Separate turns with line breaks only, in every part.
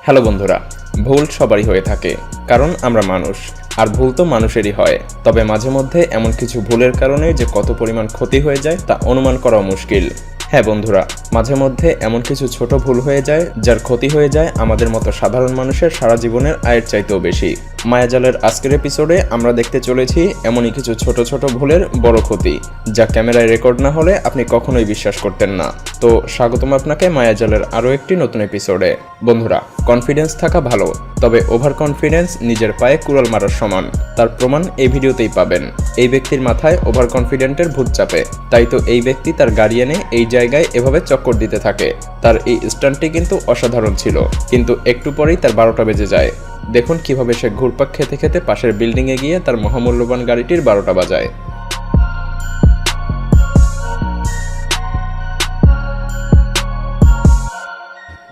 Hello বন্ধুরা, ভুল সবারই হয়ে থাকে, কারণ আমরা মানুষ। আর ভুল তো মানুষেরই হয়, তবে মাঝে মধ্যে এমন কিছু ভুলের কারণে যে কত পরিমাণ ক্ষতি হয়ে যায় তা অনুমান করাও মুশকিল। হ্যাঁ বন্ধুরা, মাঝে মধ্যে এমন কিছু ছোট ভুল হয়ে যায় যার ক্ষতি হয়ে যায় আমাদের মতো সাধারণ মানুষের সারা জীবনের আয়ের চাইতেও বেশি। মায়াজালের আজকের এপিসোডে আমরা দেখতে চলেছি এমনই কিছু ছোট ছোট ভুলের বড় ক্ষতি, যা ক্যামেরায় রেকর্ড না হলে আপনি কখনোই বিশ্বাস করতেন না। তো স্বাগতম আপনাকে মায়াজালের আরও একটি নতুন এপিসোডে। বন্ধুরা, কনফিডেন্স থাকা ভালো, তবে ওভার কনফিডেন্স নিজের পায়ে কুড়াল মারার সমান। তার প্রমাণ এই ভিডিওতেই পাবেন। এই ব্যক্তির মাথায় ওভার কনফিডেন্টের ভূত চাপে, তাই তো এই ব্যক্তি তার গাড়ি এনে এই জায়গায় এভাবে চক্কর দিতে থাকে। তার এই স্টান্টটি কিন্তু অসাধারণ ছিল, কিন্তু একটু পরেই তার 12টা বেজে যায়। দেখুন কিভাবে সে ঘুরপাক খেতে খেতে পাশের বিল্ডিংয়ে গিয়ে তার মহামূল্যবান গাড়িটির 12টা বাজায়।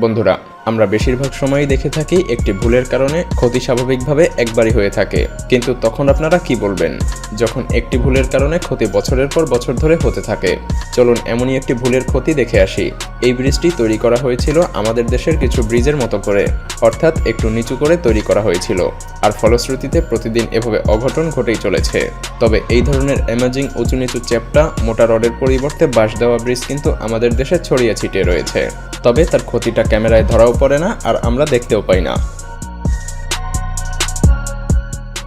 বন্ধুরা, আমরা বেশিরভাগ সময়ই দেখে থাকি একটি ভুলের কারণে ক্ষতি স্বাভাবিকভাবে একবারই হয়ে থাকে, কিন্তু তখন আপনারা কি বলবেন যখন একটি ভুলের কারণে ক্ষতি বছরের পর বছর ধরে হতে থাকে? চলুন এমনই একটি ভুলের ক্ষতি দেখে আসি। এই ব্রিজটি তৈরি করা হয়েছিল আমাদের দেশের কিছু ব্রিজের মতো করে, অর্থাৎ একটু নিচু করে তৈরি করা হয়েছিল, আর ফলশ্রুতিতে প্রতিদিন এভাবে অঘটন ঘটেই চলেছে। তবে এই ধরনের অ্যামেজিং উঁচু নিচু চ্যাপ্টা মোটা রডের পরিবর্তে বাঁশ দেওয়া ব্রিজ কিন্তু আমাদের দেশে ছড়িয়ে ছিটিয়ে রয়েছে, তবে তার ক্ষতিটা ক্যামেরায় ধরাও পড়ে না, আর আমরা দেখতেও পাই না।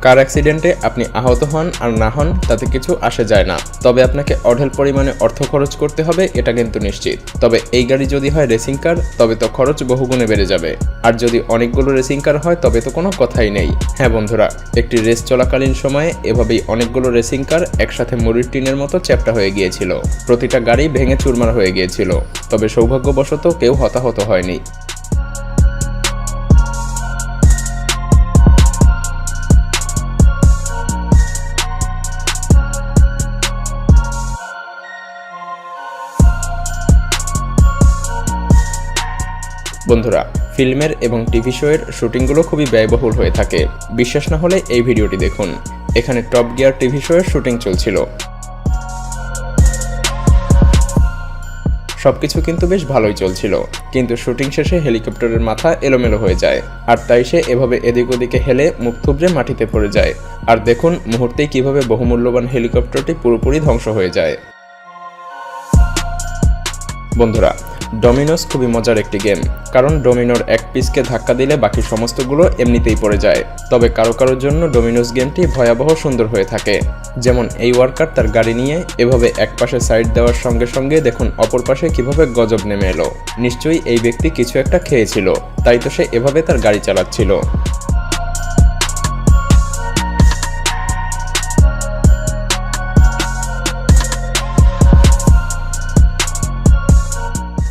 কার অ্যাক্সিডেন্টে আপনি আহত হন আর না হন তাতে কিছু আসে যায় না, তবে আপনাকে অঢেল পরিমাণে অর্থ খরচ করতে হবে, এটা কিন্তু নিশ্চিত। তবে এই গাড়ি যদি হয় রেসিং কার, তবে তো খরচ বহুগুণে বেড়ে যাবে, আর যদি অনেকগুলো রেসিং কার হয় তবে তো কোনো কথাই নেই। হ্যাঁ বন্ধুরা, একটি রেস চলাকালীন সময়ে এভাবেই অনেকগুলো রেসিং কার একসাথে মুড়ির টিনের মতো চ্যাপ্টা হয়ে গিয়েছিল। প্রতিটা গাড়ি ভেঙে চুরমার হয়ে গিয়েছিল, তবে সৌভাগ্যবশত কেউ হতাহত হয়নি। বন্ধুরা, ফিল্মের এবং টিভি শোয়ের শুটিংগুলো খুবই ব্যয়বহুল হয়ে থাকে। বিশ্বাস না হলে এই ভিডিওটি দেখুন। এখানে টপ গিয়ার টিভি শোয়ের শুটিং চলছিল। সবকিছু কিন্তু বেশ ভালোই চলছিল, কিন্তু শুটিং শেষে হেলিকপ্টারের মাথা এলোমেলো হয়ে যায়, আর তাই সে এভাবে এদিক ওদিকে হেলে মুখ থুবড়ে মাটিতে পড়ে যায়। আর দেখুন মুহূর্তেই কিভাবে বহুমূল্যবান হেলিকপ্টারটি পুরোপুরি ধ্বংস হয়ে যায়। বন্ধুরা, ডমিনোস খুবই মজার একটি গেম, কারণ ডমিনোর এক পিসকে ধাক্কা দিলে বাকি সমস্তগুলো এমনিতেই পড়ে যায়। তবে কারো কারোর জন্য ডমিনোস গেমটি ভয়াবহ সুন্দর হয়ে থাকে। যেমন এই ওয়ার্কার তার গাড়ি নিয়ে এভাবে এক পাশে সাইড দেওয়ার সঙ্গে সঙ্গে দেখুন অপর পাশে কিভাবে গজব নেমে এলো। নিশ্চয়ই এই ব্যক্তি কিছু একটা খেয়েছিল, তাই তো সে এভাবে তার গাড়ি চালাচ্ছিল।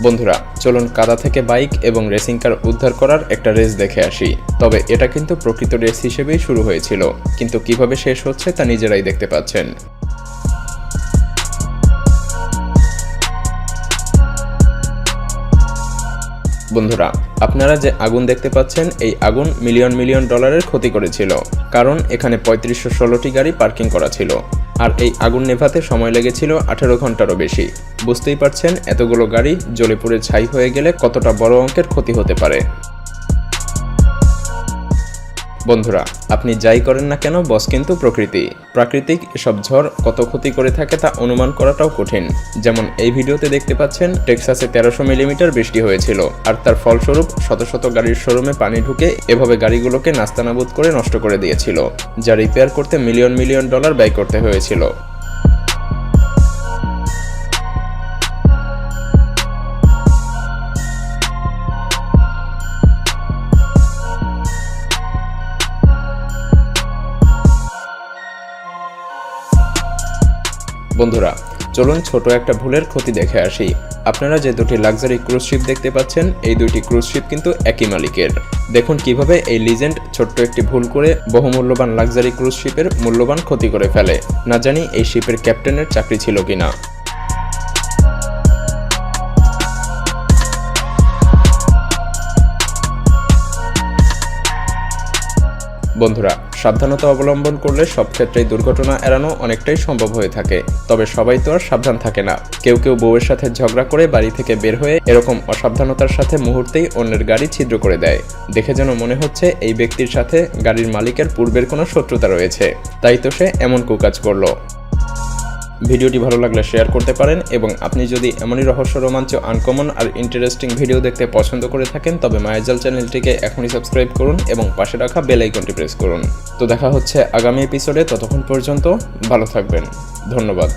বন্ধুরা, চলুন কাদা থেকে বাইক এবং রেসিং কার উদ্ধার করার একটা রেস দেখে আসি। তবে এটা কিন্তু প্রকৃত রেস হিসেবেই শুরু হয়েছিল, কিন্তু কিভাবে শেষ হচ্ছে তা নিজেরাই দেখতে পাচ্ছেন। বন্ধুরা, আপনারা যে আগুন দেখতে পাচ্ছেন, এই আগুন মিলিয়ন মিলিয়ন ডলারের ক্ষতি করেছিল, কারণ এখানে 3516টি গাড়ি পার্কিং করা ছিল, আর এই আগুন নেভাতে সময় লেগেছিল 18 ঘন্টারও বেশি। বুঝতেই পারছেন এতগুলো গাড়ি জ্বলে পুড়ে ছাই হয়ে গেলে কতটা বড় অঙ্কের ক্ষতি হতে পারে। বন্ধুরা, আপনি যাই করেন না কেন, বস কিন্তু প্রকৃতি। প্রাকৃতিক এসব ঝড় কত ক্ষতি করে থাকে তা অনুমান করাটাও কঠিন। যেমন এই ভিডিওতে দেখতে পাচ্ছেন টেক্সাসে 1300 মিলিমিটার বৃষ্টি হয়েছিল, আর তার ফলস্বরূপ শত শত গাড়ির শোরুমে পানি ঢুকে এভাবে গাড়িগুলোকে নাস্তানাবুদ করে নষ্ট করে দিয়েছিল, যা রিপেয়ার করতে মিলিয়ন মিলিয়ন ডলার ব্যয় করতে হয়েছিল। বন্ধুরা, চলুন ছোট একটা ভুলের ক্ষতি দেখে আসি। আপনারা যে দুটি লাক্সারি ক্রুজ শিপ দেখতে পাচ্ছেন, এই দুইটি ক্রুজ শিপ কিন্তু একই মালিকের। দেখুন কিভাবে এই লিজেন্ড ছোট্ট একটি ভুল করে বহুমূল্যবান লাক্সারি ক্রুজ শিপের মূল্যবান ক্ষতি করে ফেলে। না জানি এই শিপের ক্যাপ্টেনের চাকরি ছিল কিনা। বন্ধুরা, সাবধানতা অবলম্বন করলে সব ক্ষেত্রেই দুর্ঘটনা এড়ানো অনেকটাই সম্ভব হয়ে থাকে। তবে সবাই তো আর সাবধান থাকে না। কেউ কেউ বউয়ের সাথে ঝগড়া করে বাড়ি থেকে বের হয়ে এরকম অসাবধানতার সাথে মুহূর্তেই অন্যের গাড়ি ছিদ্র করে দেয়। দেখে যেন মনে হচ্ছে এই ব্যক্তির সাথে গাড়ির মালিকের পূর্বের কোনো শত্রুতা রয়েছে, তাই তো সে এমন কুকাজ করলো। ভিডিওটি ভালো লাগলে শেয়ার করতে পারেন, এবং আপনি যদি এমনই রহস্য, রোমাঞ্চ, আনকমন আর ইন্টারেস্টিং ভিডিও দেখতে পছন্দ করে থাকেন তবে মায়াজাল চ্যানেলটিকে এখনই সাবস্ক্রাইব করুন এবং পাশে রাখা বেল আইকনটি প্রেস করুন। তো দেখা হচ্ছে আগামী এপিসোডে, ততক্ষণ পর্যন্ত ভালো থাকবেন। ধন্যবাদ।